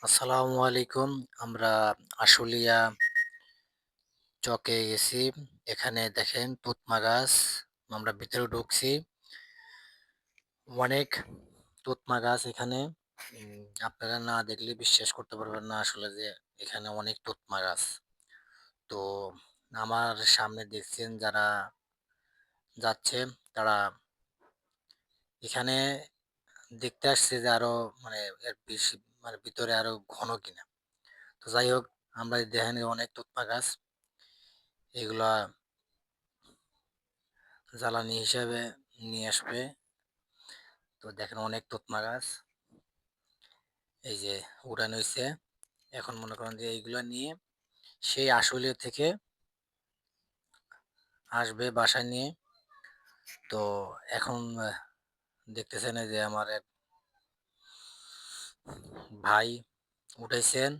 আসসালামু আলাইকুম। আমরা আশুলিয়া চকে গেছি। এখানে দেখেন তুতমা গাছ। আমরা ভিতরে ঢুকছি। অনেক তুতমা গাছ এখানে। আপনারা না দেখলে বিশ্বাস করতে পারবেন না আসলে যে এখানে অনেক তুতমা গাছ। তো আমার সামনে দেখছেন যারা যাচ্ছে তারা এখানে দেখতে আসছে যে আরো মানে এর বেশি মানে ভিতরে আরো ঘন কিনা। তো যাই হোক আমরা দেখেন অনেক তুতমা গাছ। এগুলা জ্বালানি হিসাবে নিয়ে আসবে। তো দেখেন অনেক তুতমা গাছ এই যে উড়ানো হইছে। এখন মনে করেন যে এইগুলা নিয়ে সেই আশুলিয়া থেকে আসবে বাসায় নিয়ে। তো এখন দেখতেছেন এই যে আমার এক ভাই উঠাইছেন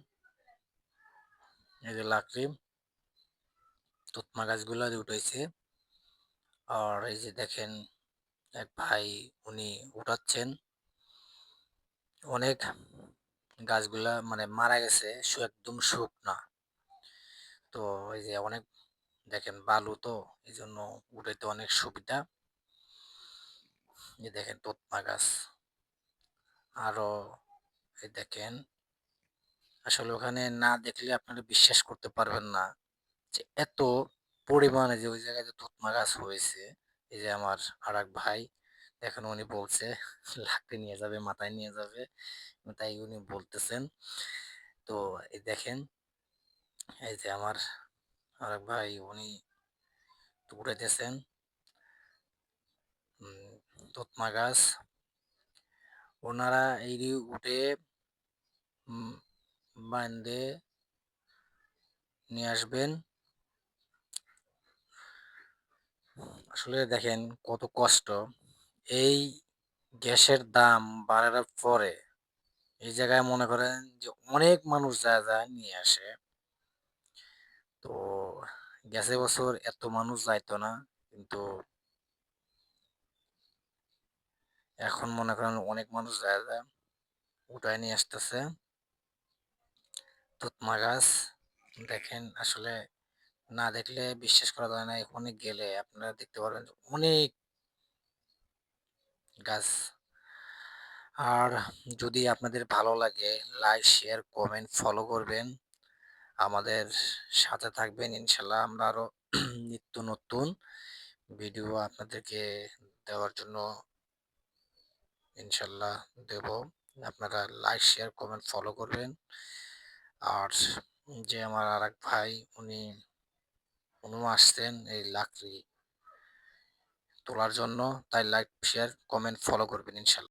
এই যে লাকড়ি তুতমা গাছগুলা উঠাইছে। আর এই যে দেখেন এক ভাই উনি উঠাচ্ছেন অনেক গাছগুলা মানে মারা গেছে একদম শুকনা। তো এই যে অনেক দেখেন বালু তো এই জন্য উঠাইতে অনেক সুবিধা। এই দেখেন তুতমা গাছ আরো এই দেখেন আসলে ওখানে না দেখলে আপনারা বিশ্বাস করতে পারবেন না যে এত পরিমাণে যে ওই জায়গায় যে তুতমা গাছ হয়েছে। এই যে আমার আর এক ভাই দেখেন উনি বলছে লাকড়ি নিয়ে যাবে মাথায় নিয়ে যাবে তাই উনি বলতেছেন। তো এই দেখেন এই যে আমার আর এক ভাই উনি উঠাইতেছেন তুতমা গাছ ওনারা এই উঠে বাইন্ধে নিয়ে আসবেন। আসলে দেখেন কত কষ্ট। এই গ্যাসের দাম বাড়ার পরে এই জায়গায় মনে করেন যে অনেক মানুষ যায় নিয়ে আসে। তো গেছে বছর এত মানুষ যাইতো না, কিন্তু এখন মনে করেন অনেক মানুষ যায় উঠায় নিয়ে আসতেছে তুতমা গাছ। দেখেন আসলে না দেখলে বিশ্বাস করা যায় না। এখানে গেলে আপনারা দেখতে পারবেন যে অনেক গাছ। আর যদি আপনাদের ভালো লাগে লাইক শেয়ার কমেন্ট ফলো করবেন, আমাদের সাথে থাকবেন। ইনশাল্লাহ আমরা আরো নিত্য নতুন ভিডিও আপনাদেরকে দেওয়ার জন্য ইনশাল্লাহ দেব। আপনারা লাইক শেয়ার কমেন্ট ফলো করবেন। আর যে আমার আর এক ভাই উনিও আসছেন এই লাকড়ি তোলার জন্য, তাই লাইক শেয়ার কমেন্ট ফলো করবেন ইনশাল্লাহ।